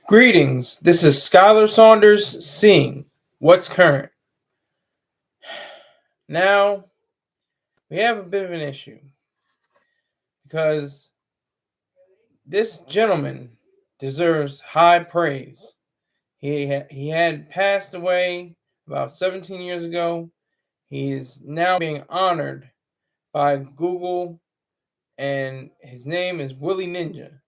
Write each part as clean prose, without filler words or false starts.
Greetings. This is Skyler Saunders seeing what's current. Now, we have a bit of an issue because this gentleman deserves high praise. He had passed away about 17 years ago. He is now being honored by Google, and his name is Willi Ninja.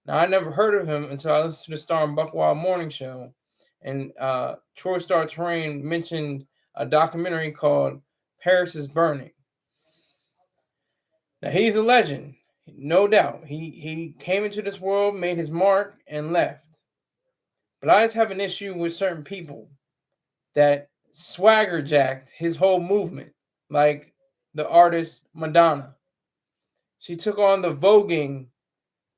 Now, I never heard of him until I listened to the Star and Buckwild Morning Show, and Troy Star Terrain mentioned a documentary called Paris is Burning. Now, he's a legend, no doubt. He came into this world, made his mark, and left. But I just have an issue with certain people that swagger jacked his whole movement, like the artist Madonna. She took on the voguing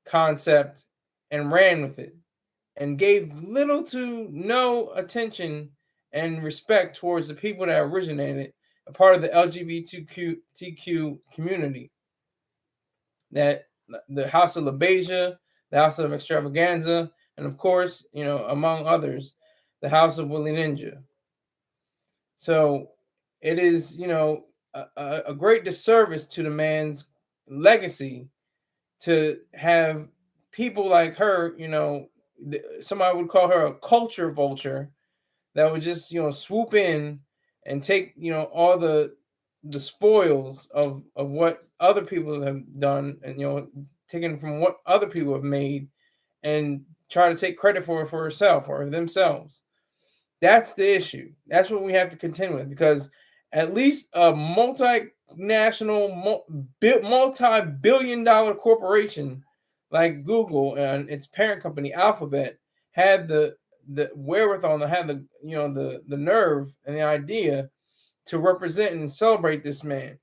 concept and ran with it and gave little to no attention and respect towards the people that originated a part of the LGBTQ community. That the House of LaBeija, the House of Extravaganza, and of course, among others, the House of Willi Ninja. So it is, a great disservice to the man's legacy to have people like her, somebody would call her a culture vulture that would just, swoop in and take, all the spoils of what other people have done, and taken from what other people have made, and try to take credit for it for herself or themselves. That's the issue. That's what we have to contend with, because at least a multinational, multi-billion-dollar corporation like Google and its parent company Alphabet had the wherewithal, and had the nerve and the idea to represent and celebrate this man,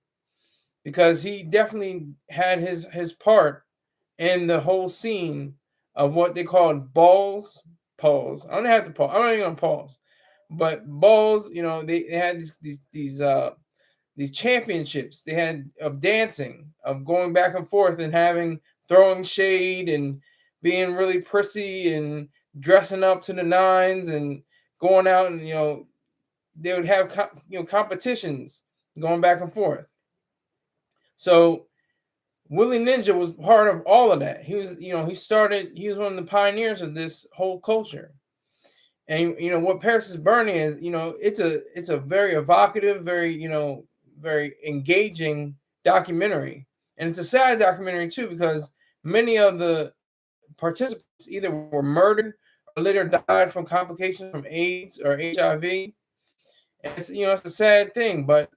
because he definitely had his part in the whole scene of what they called balls. Pause. I don't have to pause. I'm not even gonna pause. But balls, they had these championships they had of dancing, of going back and forth and throwing shade and being really prissy and dressing up to the nines and going out, and they would have competitions going back and forth. So Willi Ninja was part of all of that. He was he was one of the pioneers of this whole culture. And what Paris is Burning is, it's a very evocative, very engaging documentary. And it's a sad documentary too, because many of the participants either were murdered or later died from complications from AIDS or HIV. And it's a sad thing, but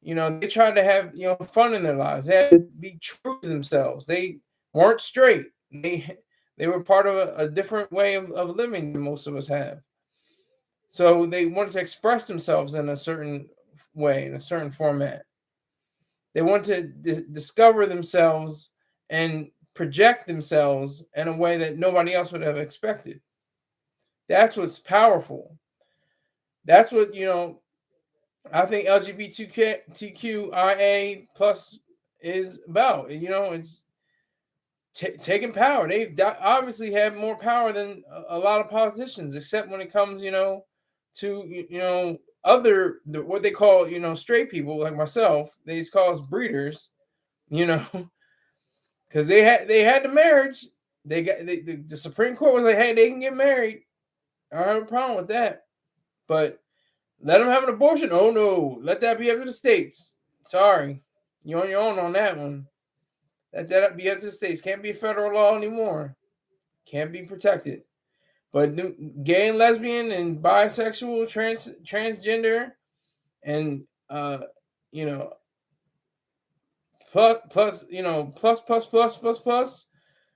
they tried to have fun in their lives. They had to be true to themselves. They weren't straight. They were part of a different way of living than most of us have. So they wanted to express themselves in a certain way, in a certain format. They want to discover themselves and project themselves in a way that nobody else would have expected. That's what's powerful. That's what, I think LGBTQIA plus is about. It's taking power. They obviously have more power than a lot of politicians, except when it comes, to other what they call straight people like myself. They just call us breeders, because they had the marriage. The Supreme Court was like, hey, they can get married. I don't have a problem with that, but let them have an abortion. Oh no, let that be up to the states. Sorry, you're on your own on that one. Let that be up to the states. Can't be federal law anymore. Can't be protected. But gay and lesbian and bisexual, transgender, and you know, plus,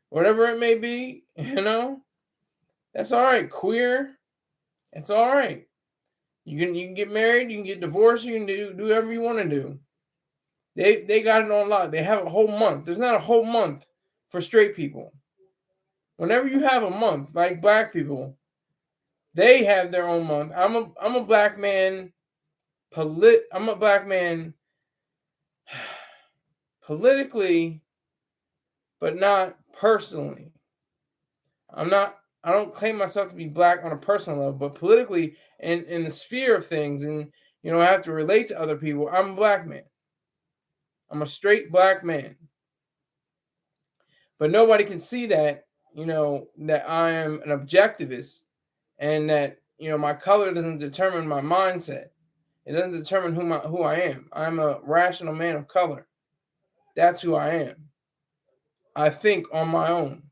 whatever it may be, that's all right. Queer, it's all right. You can get married, you can get divorced, you can do whatever you want to do. They got it on lock. They have a whole month. There's not a whole month for straight people. Whenever you have a month, like black people, they have their own month. I'm a black man. I'm a black man politically, but not personally. I'm not I don't claim myself to be black on a personal level, but politically and in the sphere of things, and I have to relate to other people. I'm a black man. I'm a straight black man. But nobody can see that, that I am an objectivist, and that, my color doesn't determine my mindset. It doesn't determine who I am. I'm a rational man of color. That's who I am. I think on my own.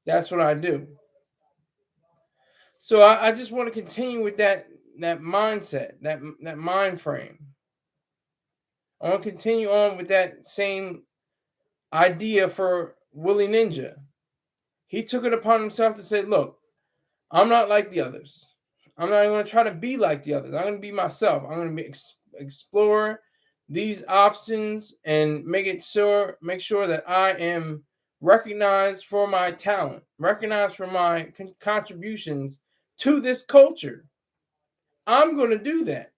That's what I do. So I just want to continue with that mindset, that mind frame. I want to continue on with that same idea for Willi Ninja. He took it upon himself to say, look, I'm not like the others. I'm not going to try to be like the others. I'm going to be myself. I'm going to explore these options and make sure that I am recognized for my talent, recognized for my contributions to this culture. I'm going to do that.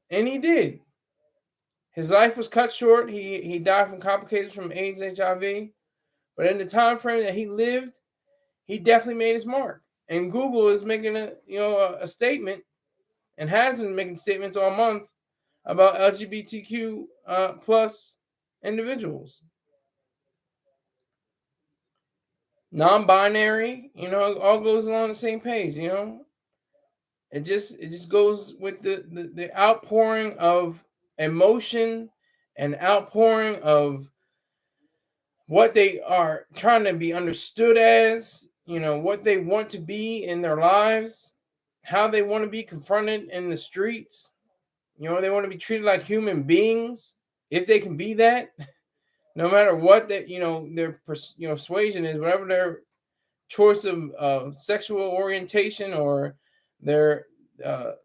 And he did. His life was cut short. He died from complications from AIDS, HIV. But in the time frame that he lived, he definitely made his mark. And Google is making a statement, and has been making statements all month about LGBTQ plus individuals, non-binary. It all goes along the same page. It just goes with the outpouring of emotion and outpouring of what they are trying to be understood as, what they want to be in their lives, how they want to be confronted in the streets. They want to be treated like human beings, if they can be that, no matter what their persuasion is, whatever their choice of sexual orientation or their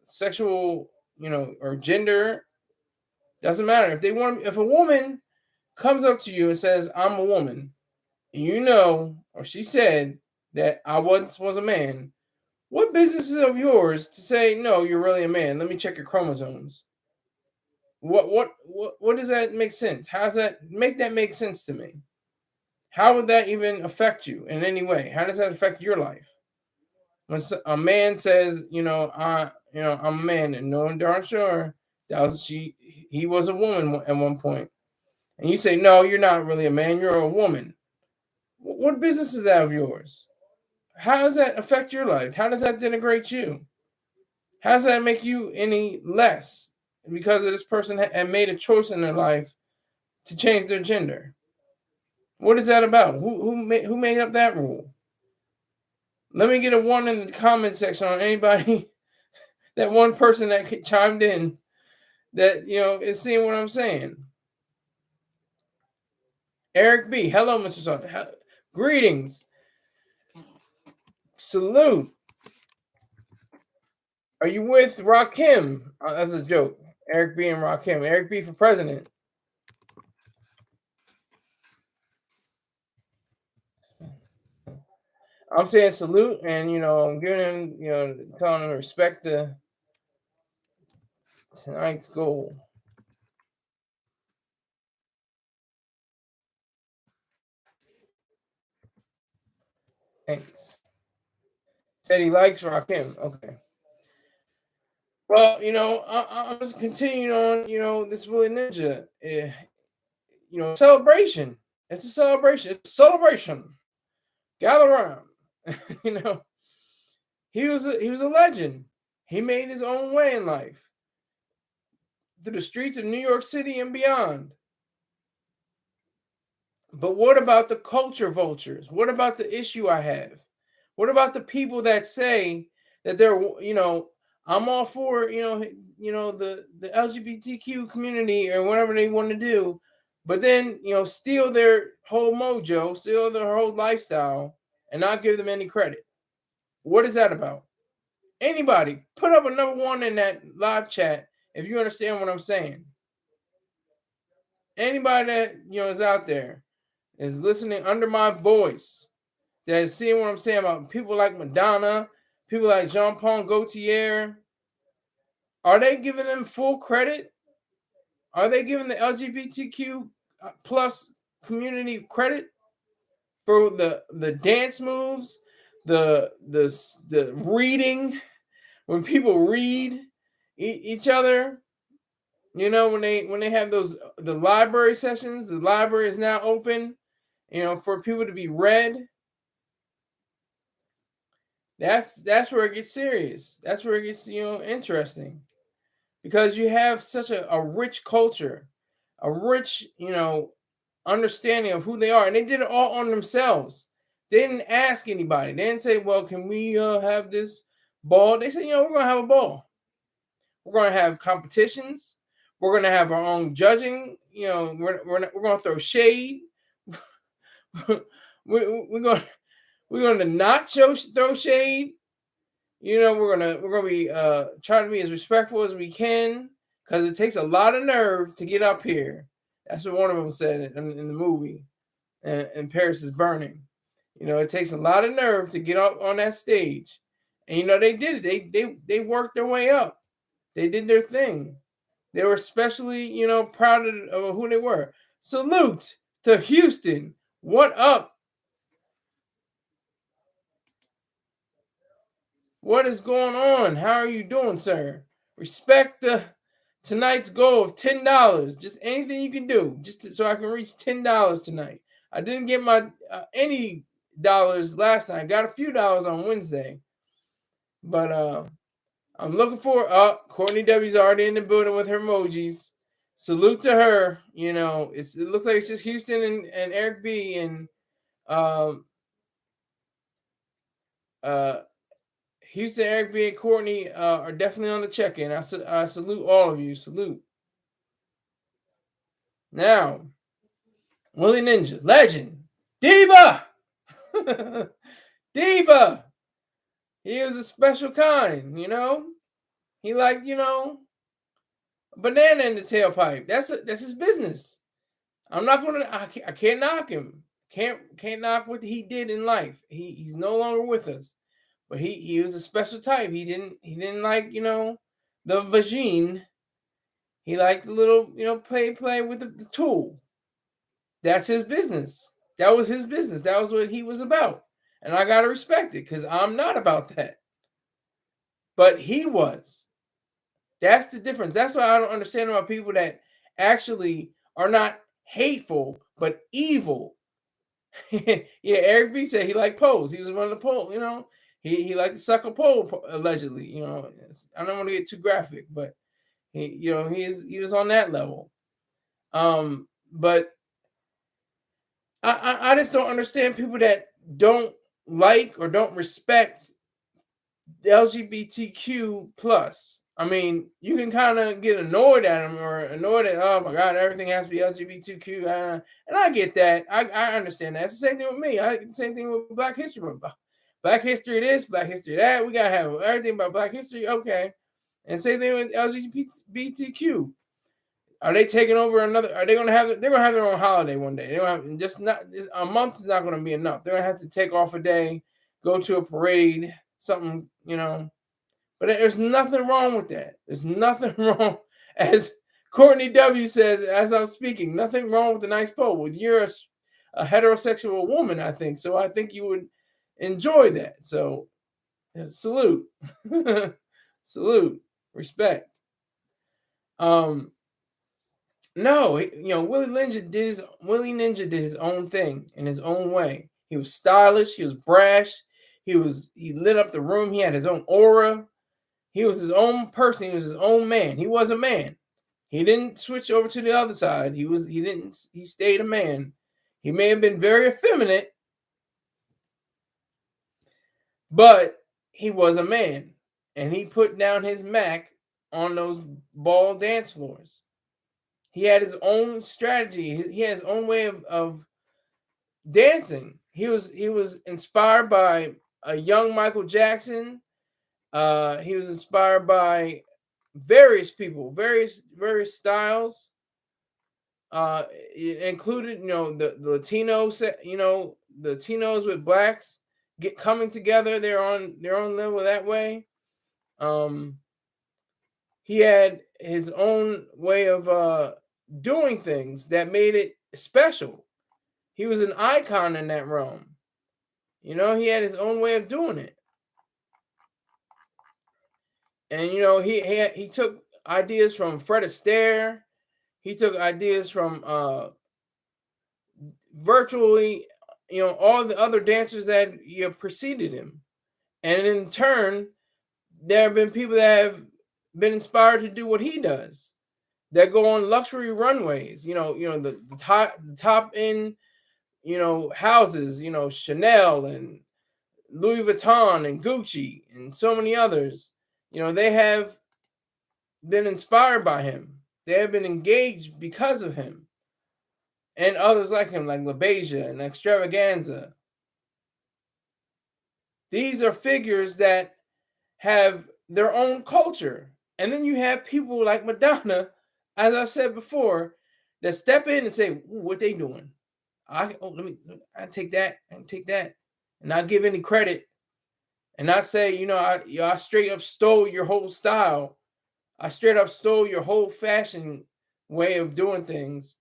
sexual or gender. Doesn't matter. If a woman comes up to you and says, I'm a woman, and or she said that I once was a man, what business is of yours to say, no, you're really a man? Let me check your chromosomes. What does that make sense? How does that make sense to me? How would that even affect you in any way? How does that affect your life? When a man says, I'm a man, and no, I'm darn sure he was a woman at one point, and you say, no, you're not really a man, you're a woman. What business is that of yours? How does that affect your life? How does that denigrate you? How does that make you any less because of this person had made a choice in their life to change their gender? What is that about? Who made up that rule? Let me get a one in the comment section on anybody, that one person that chimed in that is seeing what I'm saying. Eric B. Hello, Mr. Saunders. Greetings. Salute. Are you with Rakim? That's a joke. Eric B and Rakim. Eric B for president. I'm saying salute, and I'm giving him, telling him to respect tonight's goal. Thanks. Said he likes Rakim. Okay. Well, I'm just continuing on, this Willi Ninja, celebration. It's a celebration. It's a celebration. Gather around. you know, he was a legend. He made his own way in life through the streets of New York City and beyond. But what about the culture vultures? What about the issue I have? What about the people that say that they're, I'm all for, the LGBTQ community or whatever they want to do, but then, steal their whole mojo, steal their whole lifestyle, and not give them any credit? What is that about? Anybody, put up a number one in that live chat if you understand what I'm saying. Anybody that is out there is listening under my voice, that is seeing what I'm saying about people like Madonna, people like Jean Paul Gaultier, are they giving them full credit? Are they giving the LGBTQ plus community credit for the dance moves, the reading, when people read each other, you know, when they have those the library sessions, the library is now open, you know, for people to be read. That's where it gets serious. That's where it gets, you know, interesting, because you have such a rich culture, a rich, you know, understanding of who they are, and they did it all on themselves. They didn't ask anybody. They didn't say, "Well, can we have this ball?" They said, "You know, we're gonna have a ball. We're gonna have competitions. We're gonna have our own judging. You know, we're gonna throw shade. we're gonna not throw shade. You know, we're gonna be try to be as respectful as we can, because it takes a lot of nerve to get up here." That's what one of them said in the movie, and Paris is Burning. You know, it takes a lot of nerve to get up on that stage, and you know they did it. They worked their way up. They did their thing. They were especially, you know, proud of who they were. Salute to Houston. What up? What is going on? How are you doing, sir? Respect tonight's goal of $10. Just anything you can do, so I can reach $10 tonight. I didn't get my any dollars last night. I got a few dollars on Wednesday, but I'm looking for. Courtney W's already in the building with her emojis. Salute to her. You know, it looks like it's just Houston and Eric B and Houston, Eric B, and Courtney are definitely on the check-in. I salute all of you. Salute. Now, Willi Ninja, legend, diva, diva. He was a special kind, you know. He liked, you know, banana in the tailpipe. That's his business. I'm not gonna. I can't knock him. Can't knock what he did in life. He's no longer with us. But he was a special type. He didn't like, you know, the vagine. He liked the little, you know, play with the tool. That's his business. That was his business. That was what he was about. And I gotta respect it, because I'm not about that. But he was. That's the difference. That's why I don't understand about people that actually are not hateful but evil. Yeah, Eric B said he liked poles. He was one of the poles, you know. He liked to suck a pole, allegedly. You know, I don't want to get too graphic, but he was on that level. But I just don't understand people that don't like or don't respect the LGBTQ plus. I mean, you can kind of get annoyed at them, or annoyed at, oh my God, everything has to be LGBTQ. And I get that. I understand that. It's the same thing with me. Same thing with Black History Month. Black History this, Black History that. We got to have everything about Black History. Okay. And same thing with LGBTQ. Are they taking over another? Are they going to have? They're going to have their own holiday one day. They don't have, just not a month is not going to be enough. They're going to have to take off a day, go to a parade, something, you know. But there's nothing wrong with that. There's nothing wrong, as Courtney W says as I'm speaking. Nothing wrong with a nice pole. Well, you're a heterosexual woman, I think. So I think you would enjoy that. So salute, salute, respect. No, you know, Willi Ninja did his own thing in his own way. He was stylish. He was brash. He lit up the room. He had his own aura. He was his own person. He was his own man. He was a man. He didn't switch over to the other side. He stayed a man. He may have been very effeminate, but he was a man. And he put down his Mac on those ball dance floors. He had his own strategy. He had his own way of dancing. He was inspired by a young Michael Jackson. He was inspired by various people, various styles. It included, you know, the Latinos, you know, the Latinos with blacks coming together. They're on their own level that way. He had his own way of doing things that made it special. He was an icon in that realm. You know, he had his own way of doing it. And you know, he took ideas from Fred Astaire. He took ideas from virtually, you know, all the other dancers that preceded him. And in turn, there have been people that have been inspired to do what he does. That go on luxury runways, the top end, houses, Chanel and Louis Vuitton and Gucci and so many others. They have been inspired by him. They have been engaged because of him. And others like him, like LaBeija and Extravaganza. These are figures that have their own culture. And then you have people like Madonna, as I said before, that step in and say, what they doing? I take that, and not give any credit, and not say, I straight up stole your whole style. I straight up stole your whole fashion way of doing things.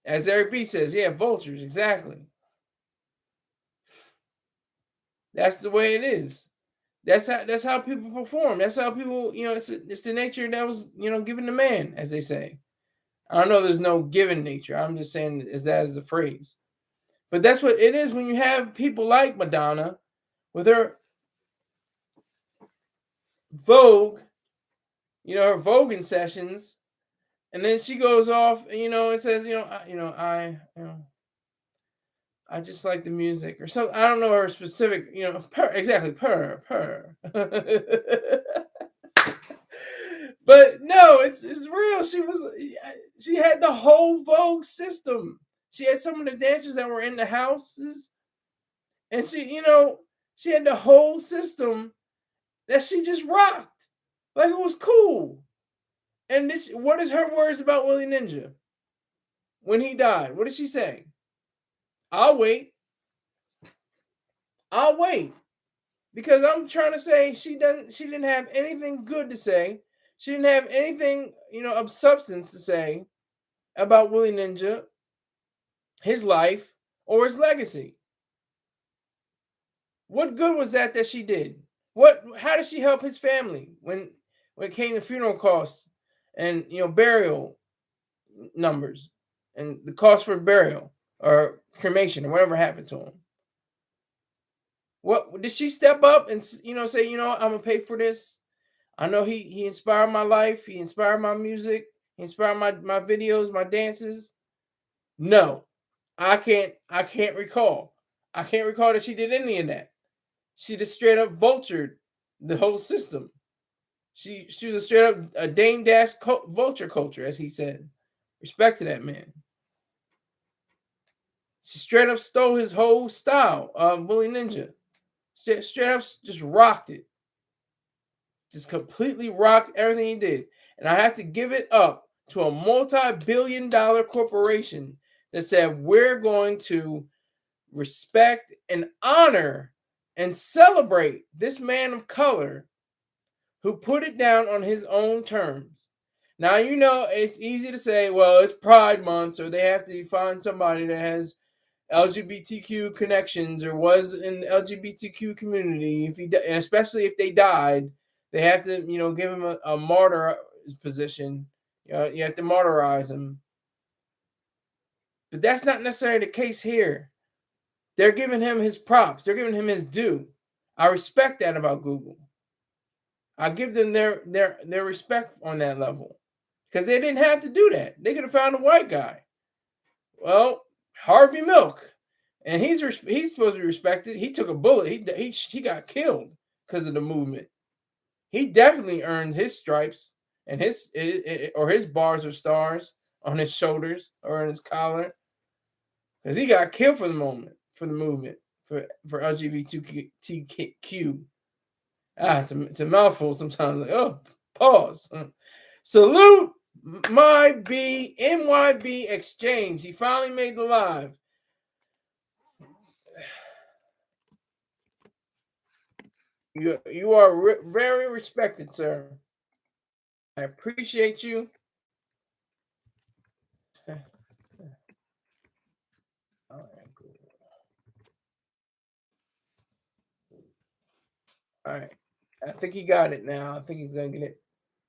As Eric B says, yeah, vultures, exactly. That's the way it is. That's how people perform. That's how people, it's the nature that was, given to man, as they say. I don't know there's no given nature. I'm just saying that as the phrase. But that's what it is when you have people like Madonna with her Vogue, her voguing sessions, and then she goes off, and says, I just like the music or something. I don't know her specific, exactly, purr. But no, it's real. She had the whole Vogue system. She had some of the dancers that were in the houses, and she had the whole system that she just rocked like it was cool. And what is her words about Willi Ninja when he died? What did she say? I'll wait. Because I'm trying to say she didn't have anything good to say. She didn't have anything, of substance to say about Willi Ninja, his life, or his legacy. What good was that she did? How did she help his family when it came to funeral costs and burial numbers and the cost for burial or cremation or whatever happened to him? What did she step up and say, I'm gonna pay for this? I know he inspired my life, he inspired my music, he inspired my videos, my dances. No, I can't recall. I can't recall that she did any of that. She just straight up vultured the whole system. She was a straight up a Dame Dash vulture culture, as he said. Respect to that man. She straight up stole his whole style, Willi Ninja. Straight up just rocked it. Just completely rocked everything he did. And I have to give it up to a multi-billion-dollar corporation that said, we're going to respect and honor and celebrate this man of color who put it down on his own terms. Now, it's easy to say, well, it's Pride Month, so they have to find somebody that has LGBTQ connections or was in the LGBTQ community. Especially if they died, they have to, give him a martyr position. You have to martyrize him. But that's not necessarily the case here. They're giving him his props. They're giving him his due. I respect that about Google. I give them their respect on that level because they didn't have to do that. They could have found a white guy. Well, Harvey Milk, and he's supposed to be respected. He took a bullet. He got killed because of the movement. He definitely earned his stripes and his bars or stars on his shoulders or on his collar because he got killed for the movement for LGBTQ. It's a mouthful sometimes. Like, oh, pause. Salute MYB Exchange. He finally made the live. You are very respected, sir. I appreciate you. All right, cool. All right. I think he got it now. I think he's gonna get it.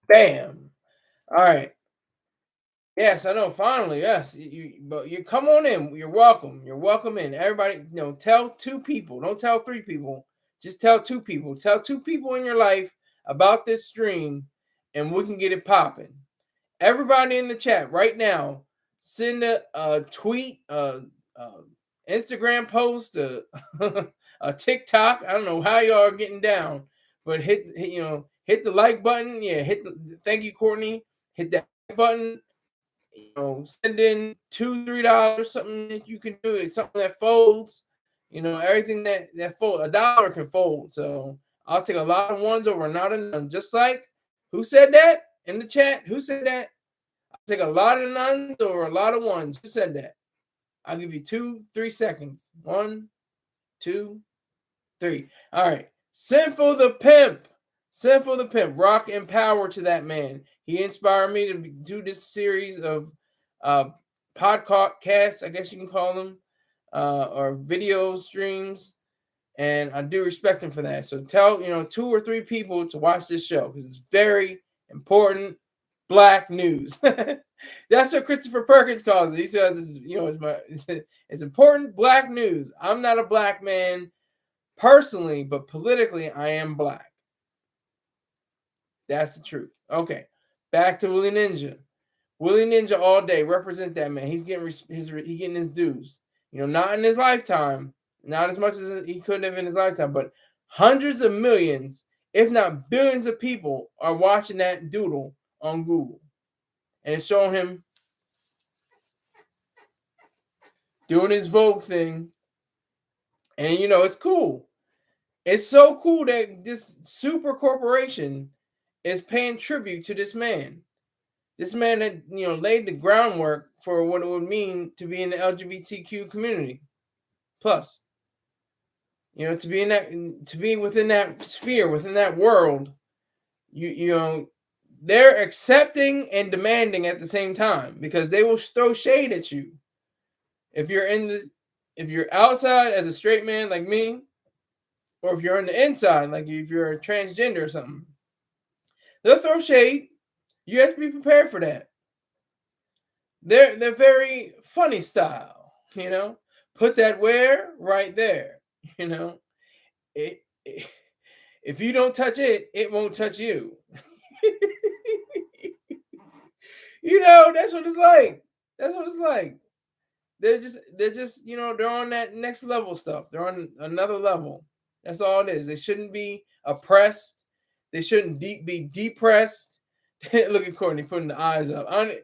Bam. All right. Yes, I know. Finally, yes. But you come on in. You're welcome. You're welcome in. Everybody, tell two people. Don't tell three people. Just tell two people. Tell two people in your life about this stream, and we can get it popping. Everybody in the chat right now, send a tweet, Instagram post, a TikTok. I don't know how y'all are getting down, but hit the like button. Yeah, thank you, Courtney. Hit that button. Send in $2-3, something that you can do. It's something that folds. Everything that fold, $1 can fold. So I'll take a lot of ones over not a none. Just like who said that in the chat? Who said that? I'll take a lot of nuns over a lot of ones. Who said that? I'll give you 2-3 seconds. 1, 2, 3. All right. Sinful the Pimp. Sinful the Pimp. Rock and power to that man. He inspired me to do this series of podcasts, I guess you can call them, or video streams. And I do respect him for that. So tell, 2 or 3 people to watch this show because it's very important Black news. That's what Christopher Perkins calls it. He says, it's important Black news. I'm not a Black man personally, but politically, I am Black. That's the truth. Okay, back to Willi Ninja. Willi Ninja all day. Represent that man. He's getting his dues. Not in his lifetime, not as much as he could have in his lifetime, but hundreds of millions, if not billions of people are watching that doodle on Google. And it's showing him doing his Vogue thing. And, it's cool. It's so cool that this super corporation is paying tribute to this man. This man that, laid the groundwork for what it would mean to be in the LGBTQ community. Plus, to be within that sphere, within that world, they're accepting and demanding at the same time because they will throw shade at you. If you're outside as a straight man like me, or if you're on the inside, like if you're a transgender or something, they'll throw shade. You have to be prepared for that. They're very funny style, Put that where right there, If you don't touch it, it won't touch you. That's what it's like. That's what it's like. They're just, they're on that next level stuff. They're on another level. That's all it is. They shouldn't be oppressed. They shouldn't be depressed. Look at Courtney putting the eyes up. I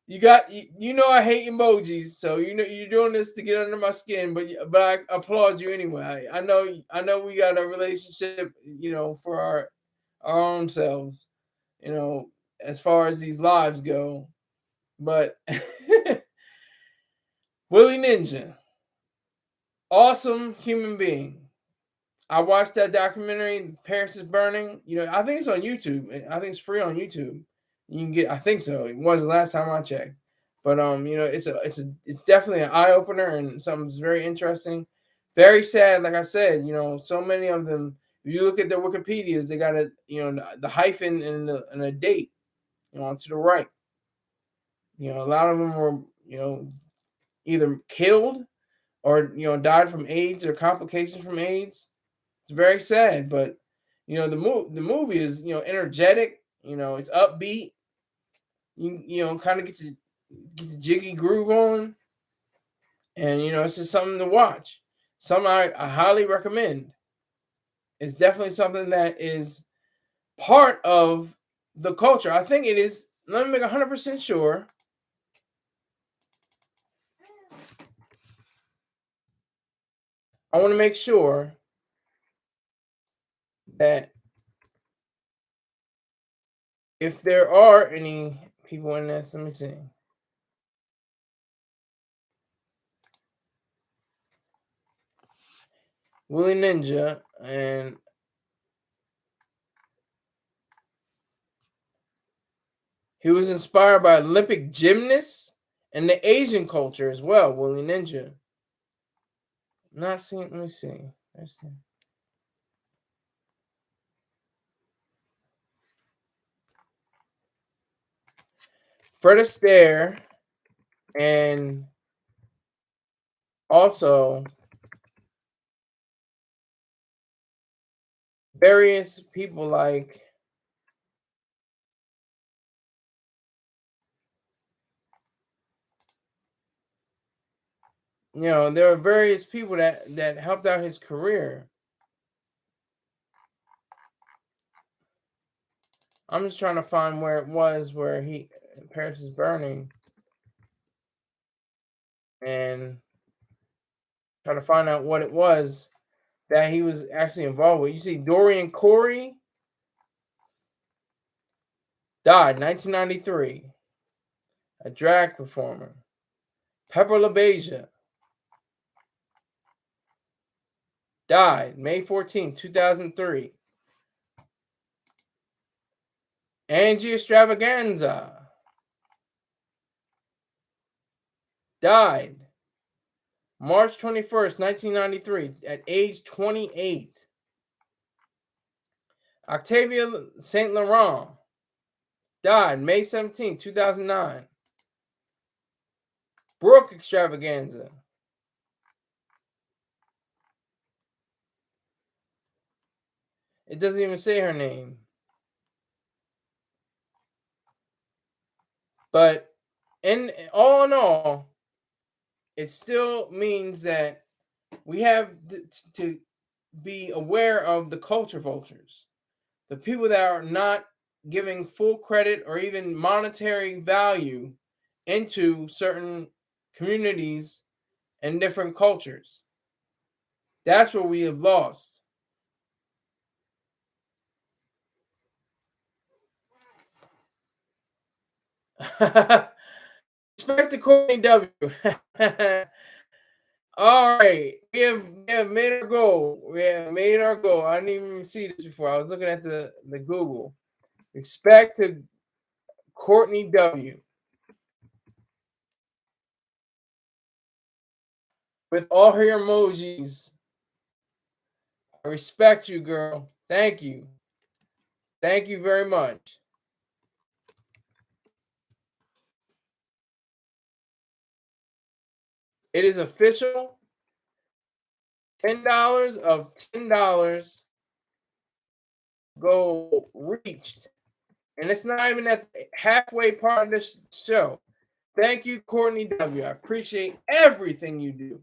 hate emojis, so you're doing this to get under my skin, but I applaud you anyway. I know we got a relationship, for our own selves, as far as these lives go. But Willi Ninja, awesome human being. I watched that documentary, Paris is Burning. I think it's on YouTube. I think it's free on YouTube. You can get, I think so. It was the last time I checked. But it's definitely an eye opener and something that's very interesting. Very sad, like I said. So many of them. If you look at their Wikipedias, they got the hyphen and a date, to the right. A lot of them were either killed or died from AIDS or complications from AIDS. It's very sad, but the movie is energetic. It's upbeat. You kind of get the jiggy groove on, and it's just something to watch. Something I highly recommend. It's definitely something that is part of the culture. I think it is. Let me make 100% sure. I want to make sure that if there are any people in this, let me see. Willi Ninja, and he was inspired by Olympic gymnasts and the Asian culture as well. Willi Ninja. Not seeing. Let me see. Fred Astaire, and also various people like there are various people that helped out his career. I'm just trying to find where it was where he Paris is Burning and try to find out what it was that he was actually involved with. You see, Dorian Corey died 1993, a drag performer. Pepper LaBeija died May 14, 2003. Angie Extravaganza died March 21st, 1993, at age 28. Octavia St. Laurent died May 17, 2009. Brooke Extravaganza it doesn't even say her name. But in all, it still means that we have to be aware of the culture vultures, the people that are not giving full credit or even monetary value into certain communities and different cultures. That's what we have lost. Respect to Courtney W. All right, we have made our goal. We have made our goal. I didn't even see this before. I was looking at the Google. Respect to Courtney W. With all her emojis. I respect you, girl. Thank you. Thank you very much. It is official. $10 of $10 goal reached. And it's not even at the halfway part of this show. Thank you, Courtney W. I appreciate everything you do.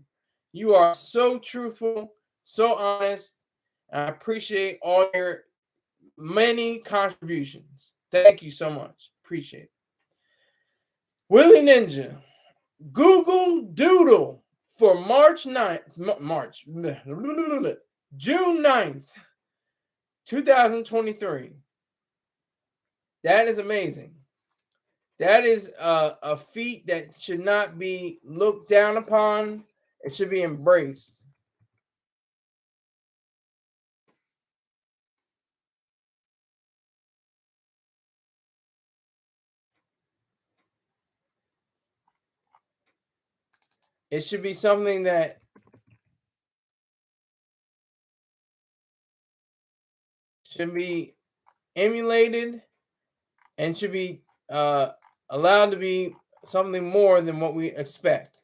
You are so truthful, so honest. I appreciate all your many contributions. Thank you so much. Appreciate it. Willi Ninja, Google Doodle for June 9th, 2023. That is amazing. That is a feat that should not be looked down upon. It should be embraced. It should be something that should be emulated and should be allowed to be something more than what we expect.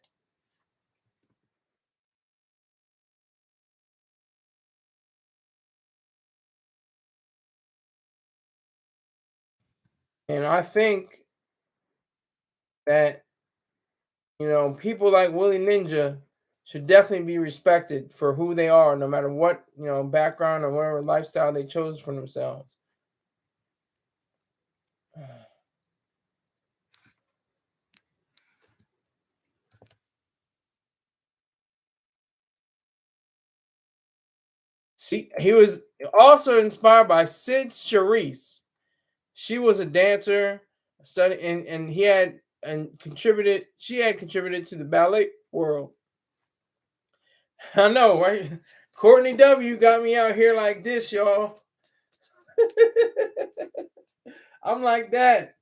And I think that people like Willi Ninja should definitely be respected for who they are, no matter what background or whatever lifestyle they chose for themselves. See, he was also inspired by Sid Charisse. She was a dancer, study, and he had and contributed. She had contributed to the ballet world. I know, right? Courtney W got me out here like this, y'all. I'm like that.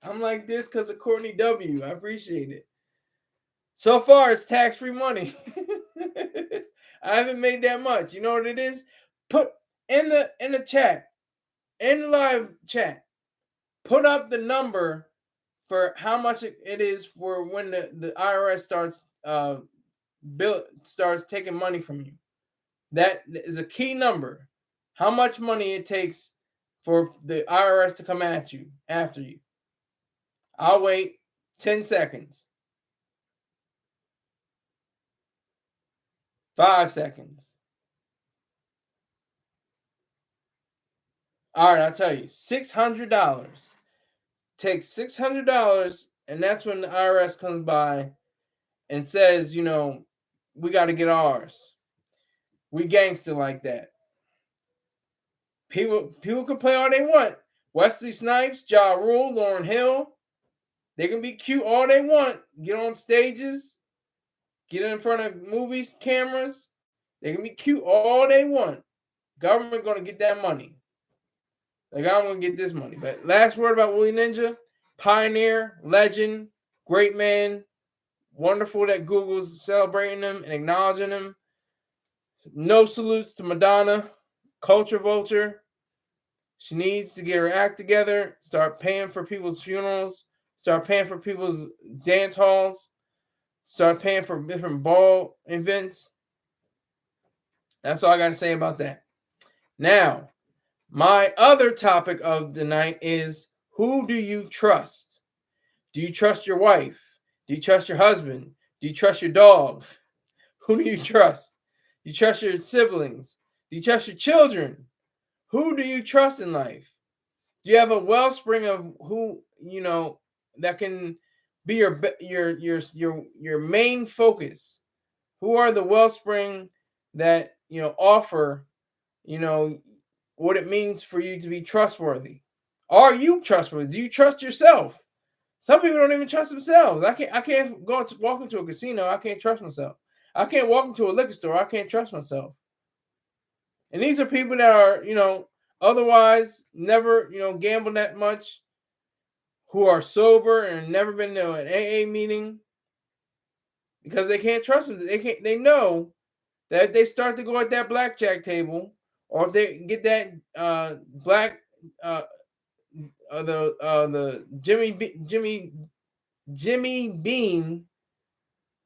I'm like this because of Courtney W. I appreciate it. So far, it's tax-free money. I haven't made that much. You know what it is? Put in the chat, in the live chat, put up the number for how much it is for when the IRS starts taking money from you. That is a key number. How much money it takes for the IRS to come at you after you. I'll wait 10 seconds. 5 seconds. All right, I'll tell you. $600. Takes $600, and that's when the IRS comes by and says, we got to get ours. We gangster like that. People can play all they want. Wesley Snipes, Ja Rule, Lauryn Hill. They can be cute all they want. Get on stages. Get in front of movies, cameras. They can be cute all they want. Government going to get that money. Like, I'm going to get this money. But last word about Willi Ninja. Pioneer, legend, great man. Wonderful that Google's celebrating him and acknowledging him. No salutes to Madonna. Culture vulture. She needs to get her act together. Start paying for people's funerals. Start paying for people's dance halls. Start paying for different ball events. That's all I got to say about that. Now, my other topic of the night is, who do you trust? Do you trust your wife? Do you trust your husband? Do you trust your dog? Who do you trust? Do you trust your siblings? Do you trust your children? Who do you trust in life? Do you have a wellspring of who, that can be your main focus? Who are the wellspring that, offer, what it means for you to be trustworthy? Are you trustworthy? Do you trust yourself? Some people don't even trust themselves. I can't walk into a casino. I can't trust myself. I can't walk into a liquor store. I can't trust myself. And these are people that are, otherwise never, gambled that much, who are sober and never been to an AA meeting because they can't trust them. They know that if they start to go at that blackjack table, or if they get that the Jimmy Bean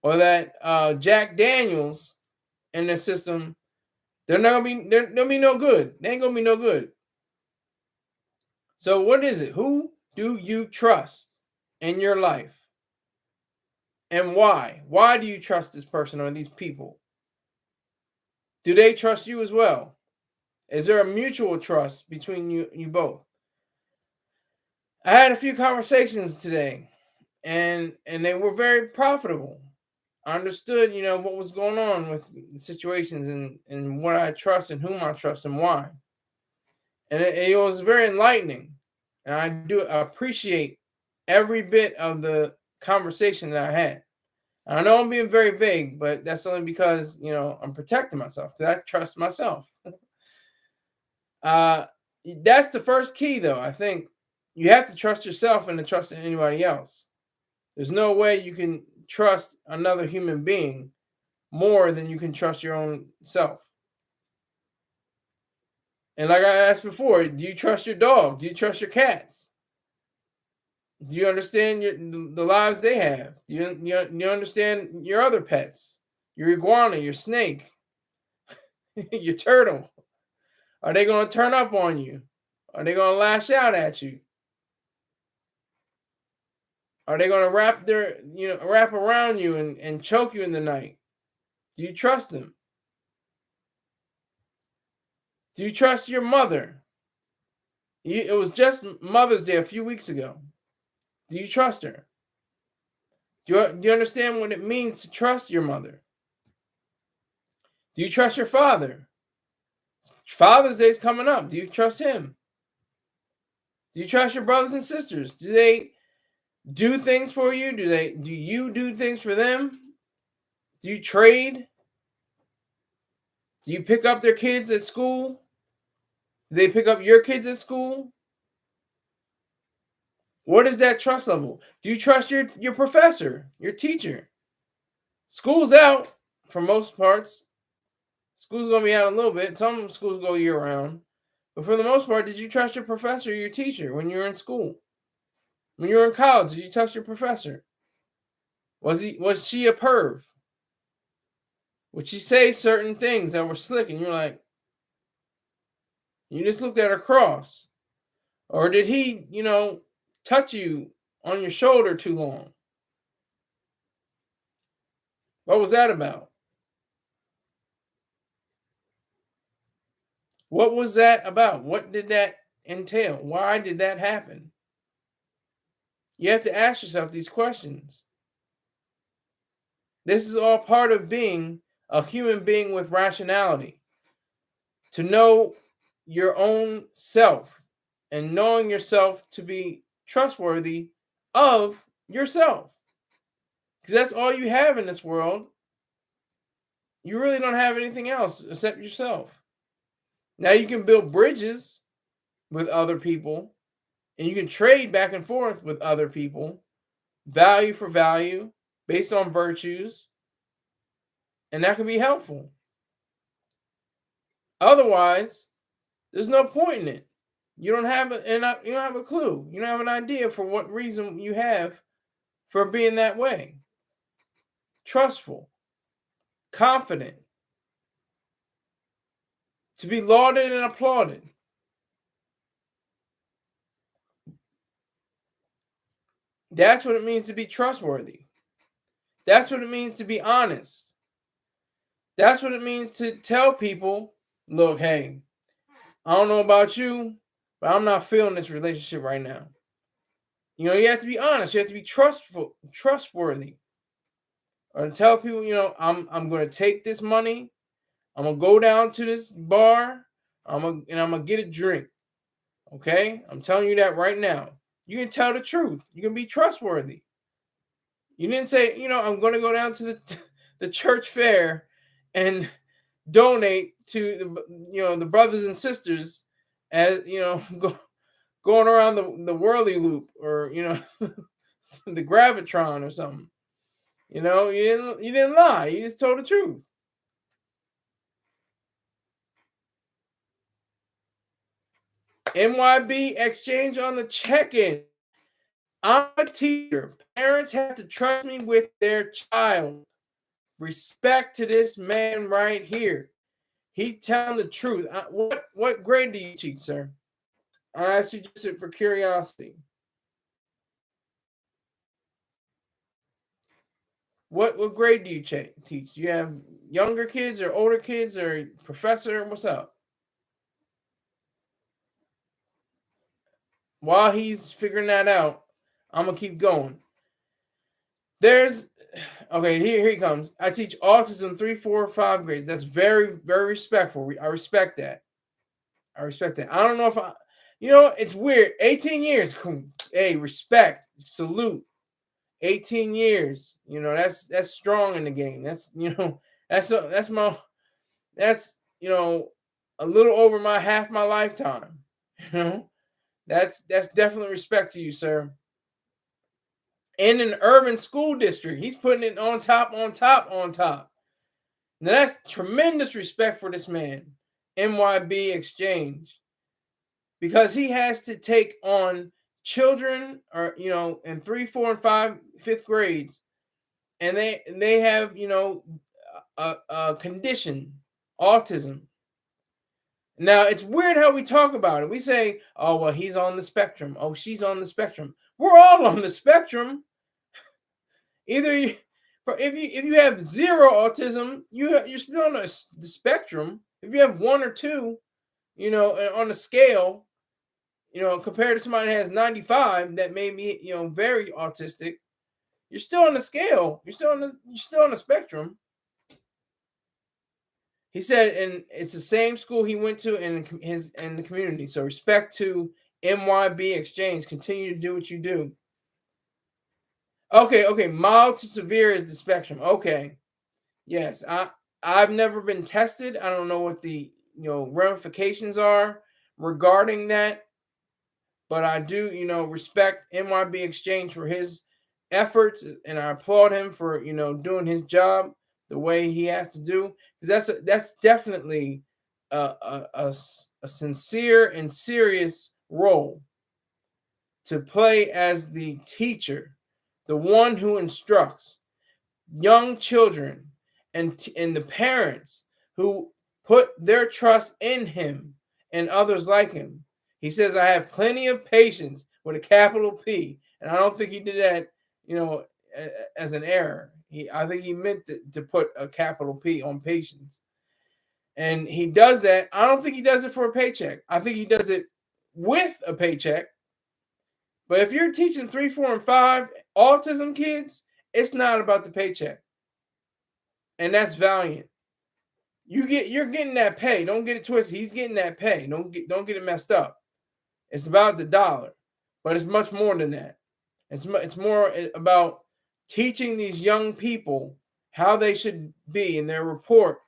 or that Jack Daniels in their system, they're not gonna be no good. They ain't gonna be no good. So what is it? Who do you trust in your life? And why? Why do you trust this person or these people? Do they trust you as well? Is there a mutual trust between you both? I had a few conversations today, and they were very profitable. I understood, what was going on with the situations and what I trust and whom I trust and why. And it was very enlightening. And I do appreciate every bit of the conversation that I had. And I know I'm being very vague, but that's only because, I'm protecting myself, because I trust myself. That's the first key, though. I think you have to trust yourself and to trust anybody else. There's no way you can trust another human being more than you can trust your own self. And like I asked before, do you trust your dog? Do you trust your cats? Do you understand the lives they have? Do you understand your other pets? Your iguana, your snake, your turtle. Are they going to turn up on you? Are they going to lash out at you? Are they going to wrap around you and choke you in the night? Do you trust them? Do you trust your mother? It was just Mother's Day a few weeks ago. Do you trust her? Do you understand what it means to trust your mother? Do you trust your father? Father's Day is coming up. Do you trust him? Do you trust your brothers and sisters? Do they do things for you? Do you do things for them? Do you trade? Do you pick up their kids at school? Do they pick up your kids at school? What is that trust level? Do you trust your professor, your teacher? School's out for most parts. School's going to be out a little bit. Some schools go year round. But for the most part, did you trust your professor or your teacher when you were in school? When you were in college, did you touch your professor? Was she a perv? Would she say certain things that were slick and you're like, you just looked at her cross? Or did he, touch you on your shoulder too long? What was that about? What was that about? What did that entail? Why did that happen? You have to ask yourself these questions. This is all part of being a human being with rationality. To know your own self and knowing yourself to be trustworthy of yourself. Because that's all you have in this world. You really don't have anything else except yourself. Now you can build bridges with other people and you can trade back and forth with other people, value for value, based on virtues, and that can be helpful. Otherwise, there's no point in it. You don't have a clue. You don't have an idea for what reason you have for being that way. Trustful, confident, to be lauded and applauded. That's what it means to be trustworthy. That's what it means to be honest. That's what it means to tell people, look, hey, I don't know about you, but I'm not feeling this relationship right now. You have to be honest. You have to be trustworthy. Or tell people, I'm going to take this money. I'm going to go down to this bar. I'm going to get a drink. Okay? I'm telling you that right now. You can tell the truth. You can be trustworthy. You didn't say, I'm going to go down to the church fair and donate to the brothers and sisters as going around the whirly loop or the gravitron or something. You didn't lie. You just told the truth. MYB exchange on the check-in. I'm a teacher. Parents have to trust me with their child. Respect to this man right here. He telling the truth. What grade do you teach, sir? I asked you just for curiosity. What grade do you teach? Do you have younger kids or older kids or professor? What's up? While he's figuring that out, I'm gonna keep going. Here he comes. I teach autism 3, 4, 5 grades. That's very, very respectful. I respect that. I don't know if it's weird. 18 years. Hey, respect, salute. 18 years. That's strong in the game. That's a little over half my lifetime. That's definitely respect to you, sir. In an urban school district, he's putting it on top. Now that's tremendous respect for this man, MYB exchange, because he has to take on children or in 3, 4, and 5, 5th grades, and they have a condition, autism. Now it's weird how we talk about it. We say, "Oh well, he's on the spectrum. Oh, she's on the spectrum." We're all on the spectrum. If you have 0 autism, you're still on the spectrum. If you have 1 or 2, on a scale, compared to somebody that has 95 that may be very autistic, you're still on the scale. You're still on the spectrum. He said, and it's the same school he went to in the community. So respect to MYB exchange. Continue to do what you do. Okay. Mild to severe is the spectrum. Okay. Yes, I've never been tested. I don't know what the ramifications are regarding that, but I do respect MYB exchange for his efforts, and I applaud him for doing his job the way he has to do, because that's definitely a sincere and serious role to play as the teacher, the one who instructs young children and the parents who put their trust in him and others like him. He says, I have plenty of patience with a capital P. And I don't think he did that, as an error. I think he meant to put a capital P on patience. And he does that. I don't think he does it for a paycheck. I think he does it with a paycheck. But if you're teaching 3, 4, and 5 autism kids, it's not about the paycheck. And that's valiant. You're getting that pay. Don't get it twisted. He's getting that pay. Don't get it messed up. It's about the dollar, but it's much more than that. It's more about teaching these young people how they should be in their report,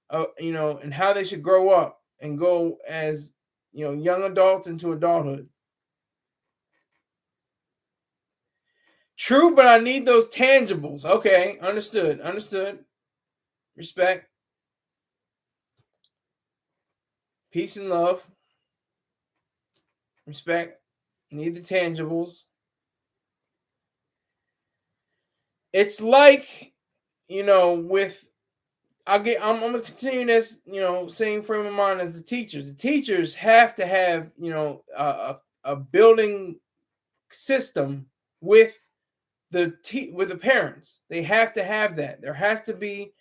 and how they should grow up and go as young adults into adulthood. True, but I need those tangibles. Okay, understood. Respect. Peace and love. Respect. Need the tangibles. It's like, with I'm gonna continue this, same frame of mind as the teachers. The teachers have to have, a building system with with the parents. They have to have that. There has to be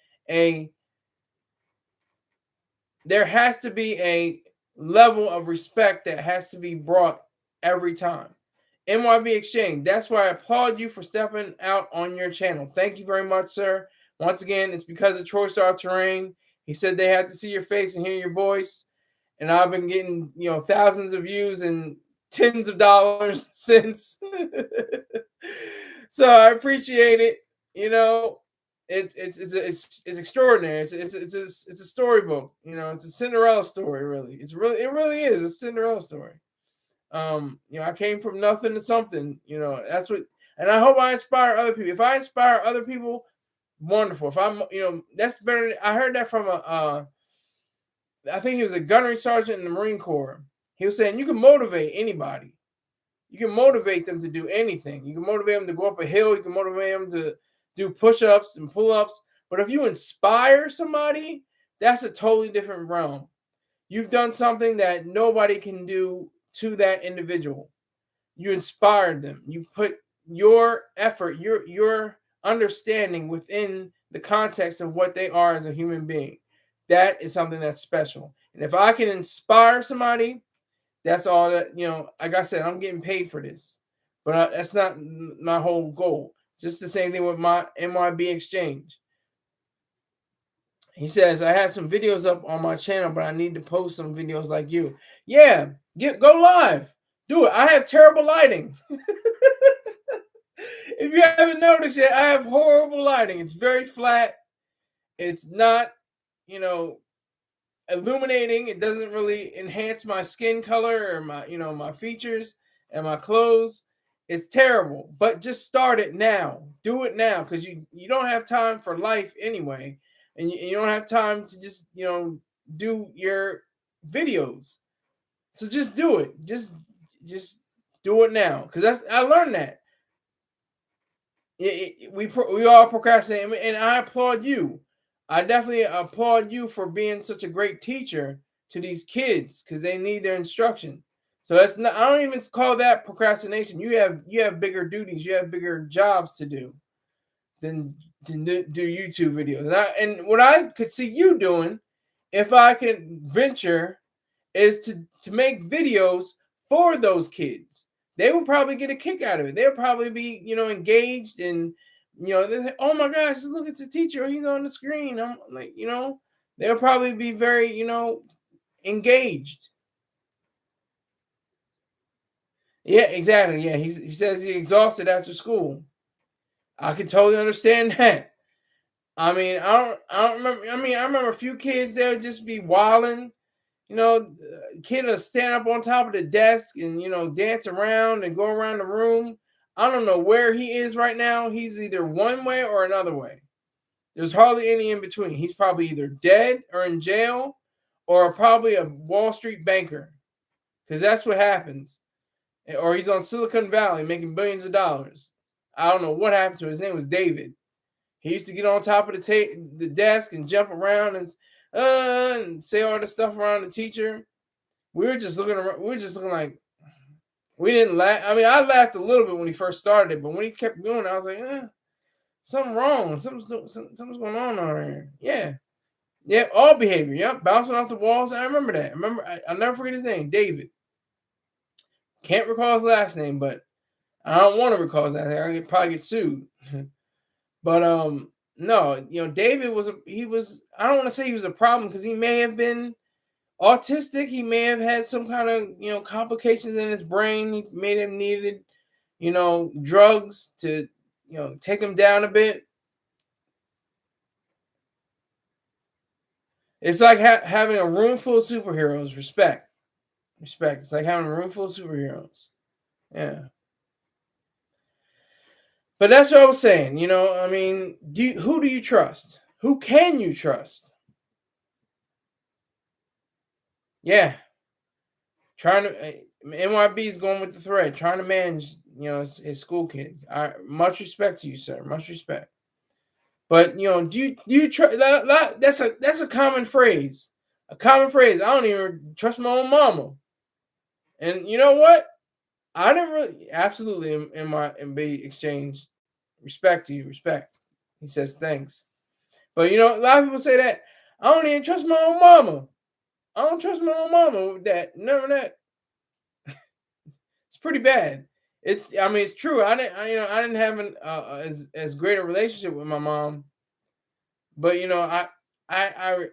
a level of respect that has to be brought every time. MYB Exchange, that's why I applaud you for stepping out on your channel. Thank you very much, sir. Once again, it's because of Troy Star Terrain. He said they had to see your face and hear your voice. And I've been getting, thousands of views and tens of dollars since. So I appreciate it. It's extraordinary. It's a storybook. It's a Cinderella story. Really, it really is a Cinderella story. I came from nothing to something. That's what, and I hope I inspire other people. If I inspire other people, wonderful. If I'm, that's better. I heard that from I think he was a gunnery sergeant in the Marine Corps. He was saying you can motivate anybody. You can motivate them to do anything. You can motivate them to go up a hill. You can motivate them to do push-ups and pull-ups. But if you inspire somebody, that's a totally different realm. You've done something that nobody can do to that individual. You inspired them. You put your effort, your understanding within the context of what they are as a human being. That is something that's special. And if I can inspire somebody, that's all that, like I said, I'm getting paid for this. But that's not my whole goal. Just the same thing with my MYB Exchange. He says, I have some videos up on my channel, but I need to post some videos like you. Yeah, go live. Do it. I have terrible lighting. If you haven't noticed yet, I have horrible lighting. It's very flat. It's not, illuminating. It doesn't really enhance my skin color or my features and my clothes. It's terrible. But just start it now. Do it now, because you don't have time for life anyway. And you don't have time to just, do your videos. So just do it. Just do it now. Because I learned that. We all procrastinate. And I applaud you. I definitely applaud you for being such a great teacher to these kids, because they need their instruction. So that's not, I don't even call that procrastination. You have bigger duties. You have bigger jobs to do than to do YouTube videos. And what I could see you doing, if I can venture, is to make videos for those kids. They will probably get a kick out of it. They'll probably be, engaged, and they're like, oh my gosh, look at the teacher. He's on the screen. I'm like, they'll probably be very, engaged. Yeah, exactly. Yeah, he says he's exhausted after school. I can totally understand that. I mean, I don't remember. I mean, I remember a few kids, they would just be wilding. Kid will stand up on top of the desk and, dance around and go around the room. I don't know where he is right now. He's either one way or another way. There's hardly any in between. He's probably either dead or in jail, or probably a Wall Street banker, because that's what happens. or he's on Silicon Valley making billions of dollars. I don't know what happened to him. His name was David. He used to get on top of the desk and jump around and say all the stuff around the teacher. We were just looking around. We were just looking like we didn't laugh. I mean, I laughed a little bit when he first started it, but when he kept going, I was like, something wrong. Something's going on over here. Yeah. Yeah, all behavior. Yep, bouncing off the walls. I remember that. I'll never forget his name, David. Can't recall his last name, but I don't want to recall his last name. I could probably get sued. But no, David I don't want to say he was a problem because he may have been autistic. He may have had some kind of, complications in his brain. He may have needed, drugs to, take him down a bit. It's like having a room full of superheroes. Respect. It's like having a room full of superheroes. Yeah. But that's what I was saying. I mean, who do you trust? Who can you trust? Yeah. Trying to NYB is going with the thread, trying to manage, his school kids. Much respect to you, sir. Much respect. But do you trust? That's a common phrase. A common phrase. I don't even trust my own mama. And you know what? I never absolutely in my MB exchange. Respect to you, respect. He says thanks. But a lot of people say that I don't even trust my own mama. I don't trust my own mama with that. None of that. It's pretty bad. It's true. I didn't have as great a relationship with my mom, but I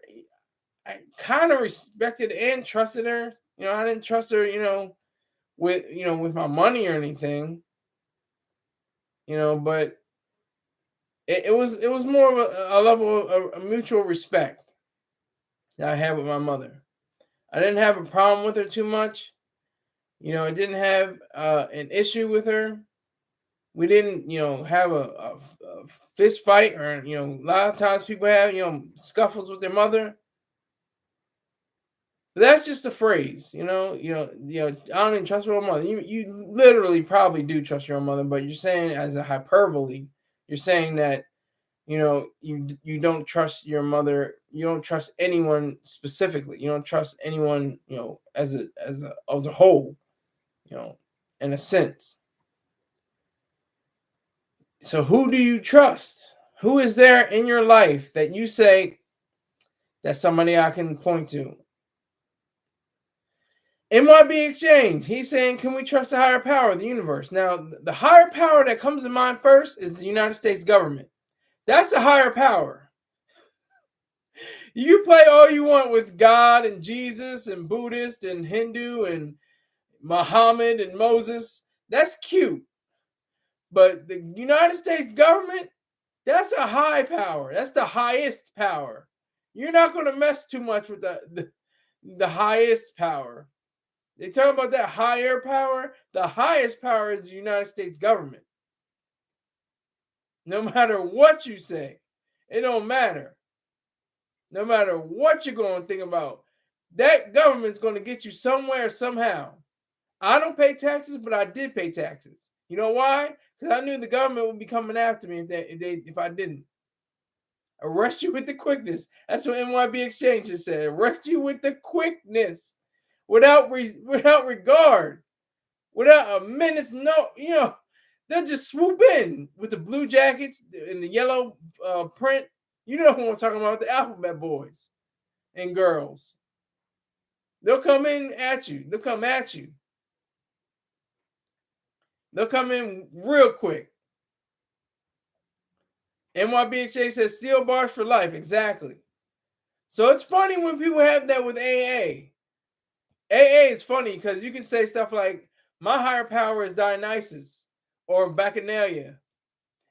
kind of respected and trusted her. I didn't trust her, with my money or anything. But it was more of a level of a mutual respect that I had with my mother. I didn't have a problem with her too much. I didn't have an issue with her. We didn't, have a fist fight or, a lot of times people have, scuffles with their mother. But that's just a phrase, I don't even trust my mother. You literally probably do trust your own mother, but you're saying as a hyperbole, you're saying that, you don't trust your mother. You don't trust anyone specifically. You don't trust anyone, as a whole, in a sense. So who do you trust? Who is there in your life that you say that's somebody I can point to? MYB Exchange, he's saying, can we trust the higher power of the universe? Now, the higher power that comes to mind first is the United States government. That's a higher power. You play all you want with God and Jesus and Buddhist and Hindu and Muhammad and Moses. That's cute. But the United States government, that's a high power. That's the highest power. You're not going to mess too much with the highest power. They talk about that higher power. The highest power is the United States government. No matter what you say, it don't matter. No matter what you're going to think about, that government's going to get you somewhere, somehow. I don't pay taxes, but I did pay taxes. You know why? Because I knew the government would be coming after me if I didn't. Arrest you with the quickness. That's what NYB Exchange has said. Arrest you with the quickness, without regard, without a minute's no. They'll just swoop in with the blue jackets and the yellow print. You know who I'm talking about, the alphabet boys and girls. They'll come in at you. They'll come at you. They'll come in real quick. NYBHA says steel bars for life. Exactly. So it's funny when people have that with AA. AA is funny because you can say stuff like, my higher power is Dionysus or Bacchanalia.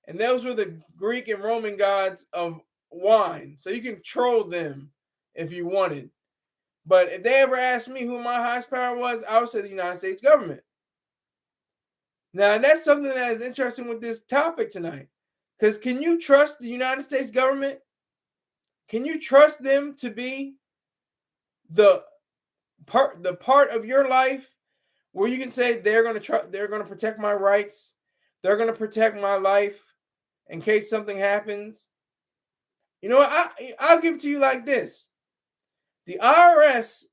And those were the Greek and Roman gods of wine. So you can troll them if you wanted. But if they ever asked me who my highest power was, I would say the United States government. Now, that's something that is interesting with this topic tonight. Because can you trust the United States government? Can you trust them to be the part of your life where you can say they're going to protect my rights, they're going to protect my life in case something happens. You know what? I'll give it to you like this: the IRS,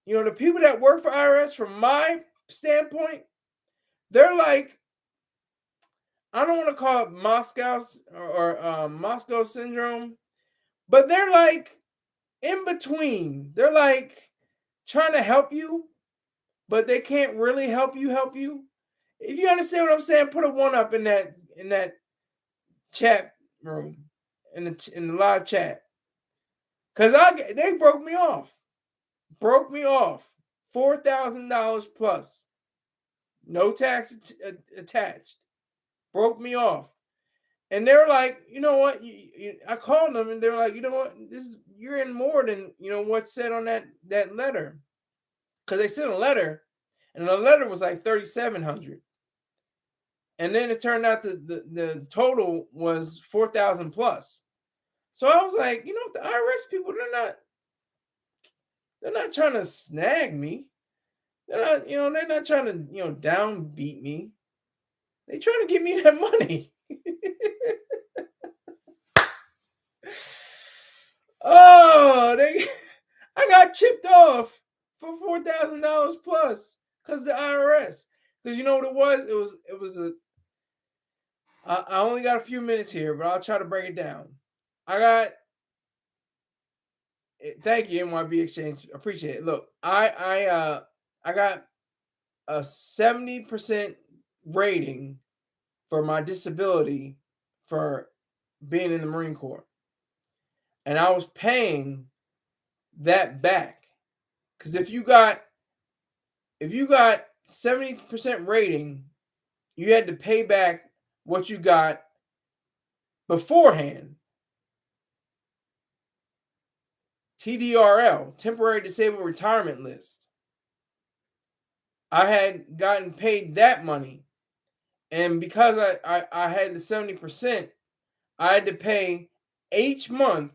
the people that work for IRS, from my standpoint, they're like, I don't want to call it Moscow syndrome, but they're like in between. They're like trying to help you, but they can't really help you. If you understand what I'm saying, put a one up in that chat room, in the live chat, because they broke me off. $4,000 plus, no tax attached. Broke me off. And they're like, you know what? I called them, and they're like, you know what? You're in more than what's said on that letter, because they sent a letter, and the letter was like 3,700, and then it turned out the total was 4,000 plus. So I was like, the IRS people, they're not trying to snag me. They're not trying to downbeat me. They trying to give me that money. Oh, I got chipped off for $4,000 plus because the IRS. Because you know what it was? It was I only got a few minutes here, but I'll try to break it down. Thank you, NYB Exchange. Appreciate it. Look, I got a 70% rating for my disability for being in the Marine Corps. And I was paying that back. Because if you got 70% rating, you had to pay back what you got beforehand. TDRL, Temporary Disabled Retirement List. I had gotten paid that money. And because I had the 70%, I had to pay each month,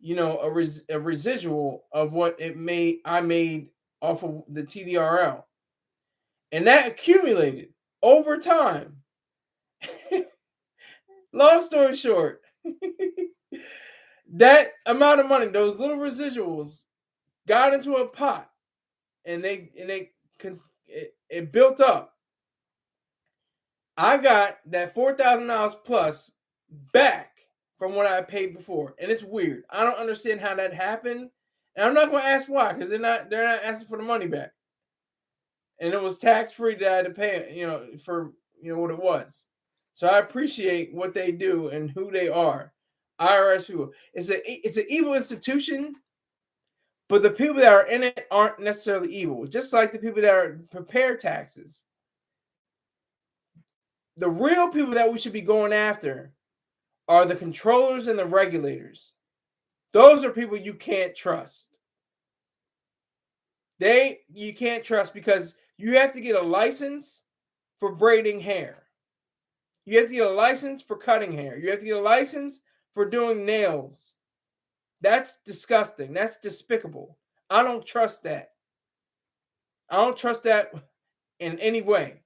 a residual of what I made off of the TDRL. And that accumulated over time. Long story short, that amount of money, those little residuals, got into a pot, and it built up. I got that $4,000 plus back from what I paid before, and it's weird. I don't understand how that happened, and I'm not going to ask why, because they're not asking for the money back, and it was tax free that I had to pay, for what it was. So I appreciate what they do and who they are. IRS people. It's an evil institution, but the people that are in it aren't necessarily evil. Just like the people that prepare taxes. The real people that we should be going after are the controllers and the regulators. Those are people you can't trust. You can't trust, because you have to get a license for braiding hair. You have to get a license for cutting hair. You have to get a license for doing nails. That's disgusting. That's despicable. I don't trust that. I don't trust that in any way.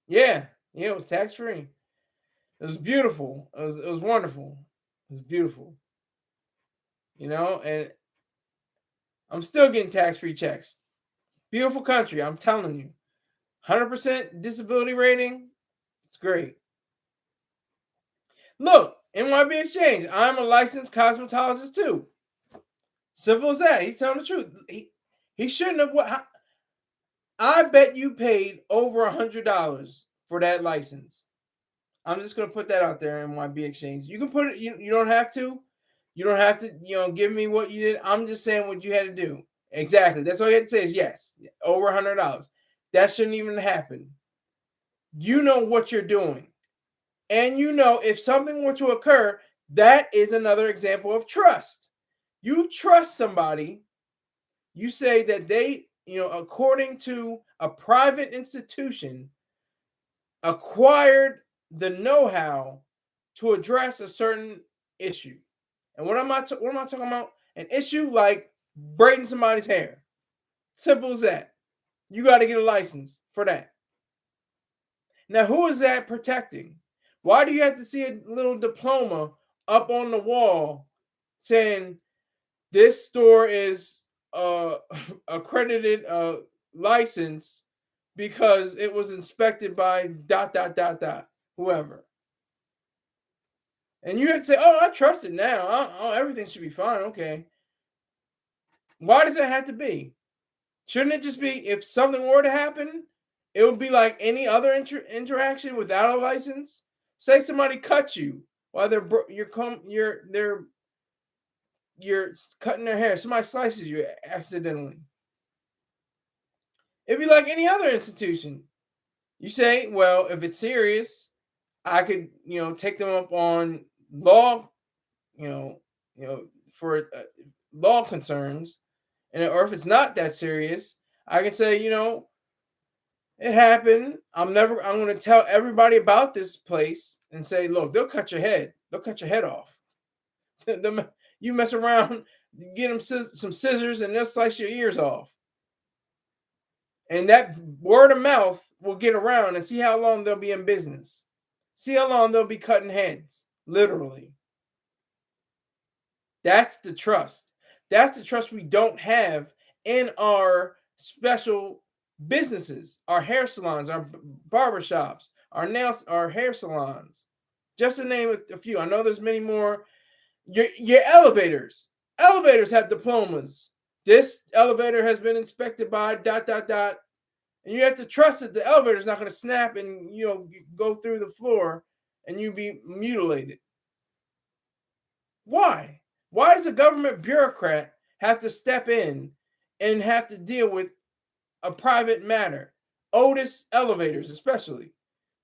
Yeah, it was tax free. It was beautiful. It was wonderful. It was beautiful. And I'm still getting tax free checks. Beautiful country, I'm telling you. 100% disability rating. It's great. Look, NYB Exchange, I'm a licensed cosmetologist too. Simple as that. He's telling the truth. He shouldn't have. I bet you paid over $100 for that license. I'm just going to put that out there, NYB Exchange. You can put it. You don't have to. You don't have to. Give me what you did. I'm just saying what you had to do. Exactly. That's all you had to say is yes. Over $100. That shouldn't even happen. You know what you're doing. And if something were to occur, that is another example of trust. You trust somebody. You say that they, according to a private institution, acquired the know-how to address a certain issue. And what am I talking about? An issue like braiding somebody's hair. Simple as that. You got to get a license for that. Now, who is that protecting? Why do you have to see a little diploma up on the wall saying this store is accredited license because it was inspected by ... whoever? And you have to say, "Oh, I trust it now. Everything should be fine." Okay. Why does it have to be? Shouldn't it just be if something were to happen, it would be like any other interaction without a license? Say somebody cuts you while they're cutting their hair. Somebody slices you accidentally. It'd be like any other institution. You say, well, if it's serious, I could, take them up on law, for law concerns, or if it's not that serious, I can say, it happened. I'm going to tell everybody about this place and say, look, they'll cut your head. They'll cut your head off. You mess around, get them some scissors, and they'll slice your ears off. And that word of mouth will get around, and see how long they'll be in business. See how long they'll be cutting heads, literally. That's the trust. That's the trust we don't have in our special businesses, our hair salons, our barbershops, our nails, our hair salons. Just to name a few. I know there's many more. Your elevators. Elevators have diplomas. This elevator has been inspected by ... And you have to trust that the elevator is not going to snap and go through the floor and you be mutilated. Why? Why does a government bureaucrat have to step in and have to deal with a private matter? Otis elevators, especially,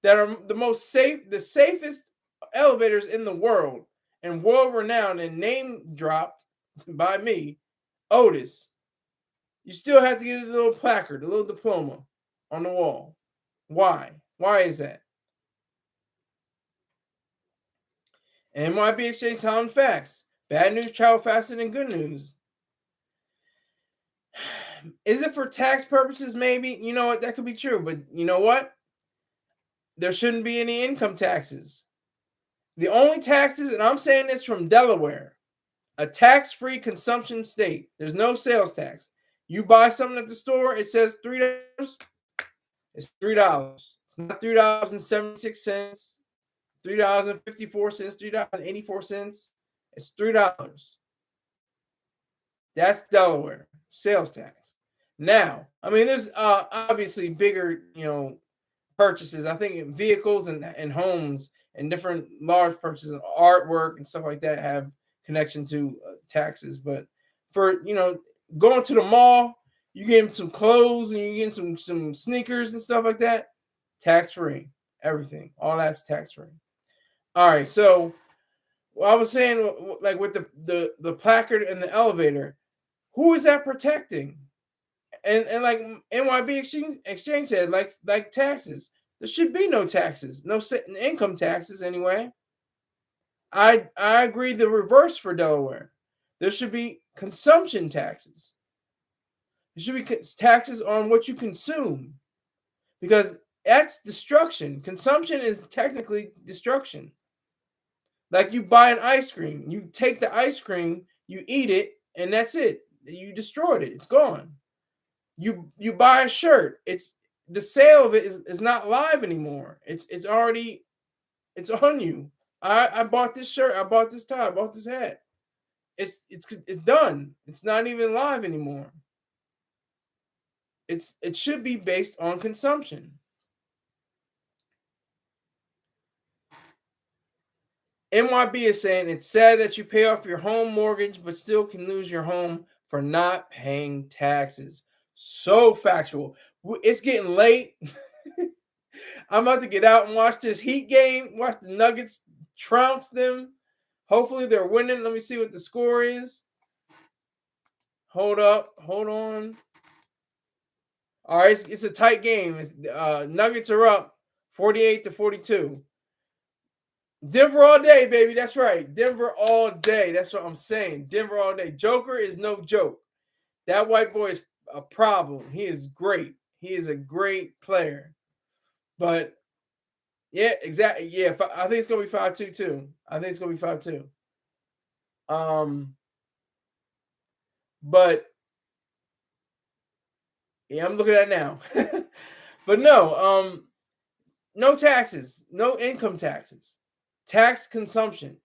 that are the safest elevators in the world and world renowned and name dropped by me, Otis. You still have to get a little placard, a little diploma on the wall. Why? Why is that? NYB Exchange Time Facts. Bad news travel faster than good news. Is it for tax purposes? Maybe. You know what? That could be true. But you know what? There shouldn't be any income taxes. The only taxes, and I'm saying this from Delaware, a tax-free consumption state. There's no sales tax. You buy something at the store, it says $3. It's $3. It's not $3.76, $3.54, $3.84. It's $3. That's Delaware sales tax. Now, I mean, there's obviously bigger, purchases. I think vehicles and homes and different large purchases, artwork and stuff like that have connection to taxes. But for going to the mall, you get some clothes and you get some sneakers and stuff like that, tax free. Everything, all that's tax free. All right, so I was saying, like with the placard and the elevator, who is that protecting? And like NYB Exchange said, like taxes, there should be no taxes, no income taxes anyway. I agree the reverse for Delaware. There should be consumption taxes. There should be taxes on what you consume, because that's destruction. Consumption is technically destruction. Like you buy an ice cream, you take the ice cream, you eat it, and that's it. You destroyed it. It's gone. You buy a shirt. It's the sale of it is not live anymore. It's already on you. I bought this shirt. I bought this tie. I bought this hat. It's done. It's not even live anymore. It should be based on consumption. NYB is saying it's sad that you pay off your home mortgage, but still can lose your home for not paying taxes. So factual. It's getting late. I'm about to get out and watch this Heat game. Watch the Nuggets trounce them. Hopefully they're winning. Let me see what the score is. Hold up. Hold on. All right, it's a tight game. Nuggets are up 48-42. Denver all day, baby. That's right. Denver all day. That's what I'm saying. Denver all day. Joker is no joke. That white boy is a problem. He is great. He is a great player. But yeah, exactly. Yeah, I think it's gonna be 5-2 too. I think it's gonna be 5-2. But yeah, I'm looking at it now. But no, no taxes, no income taxes. Tax consumption.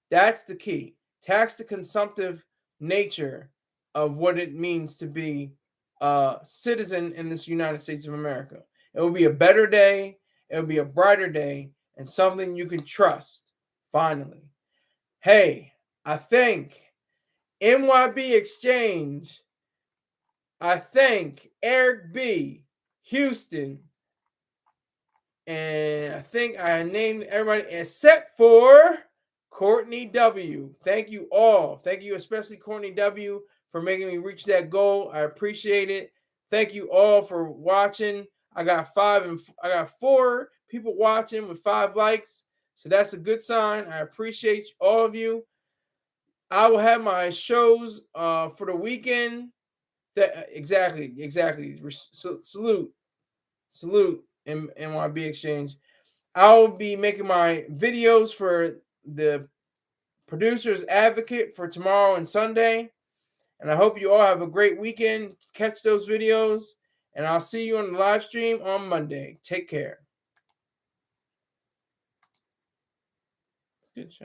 That's the key. Tax the consumptive nature of what it means to be a citizen in this United States of America. It will be a better day, it will be a brighter day, and something you can trust. Finally. Hey, I think NYB Exchange, I thank Eric B, Houston, and I think I named everybody except for Courtney W. Thank you all. Thank you, especially Courtney W, for making me reach that goal. I appreciate it. Thank you all for watching. I got 4 people watching with 5 likes. So that's a good sign. I appreciate all of you. I will have my shows for the weekend. Exactly. Salute NYB Exchange. I'll be making my videos for the Producers Advocate for tomorrow and Sunday. And I hope you all have a great weekend. Catch those videos. And I'll see you on the live stream on Monday. Take care. Good show.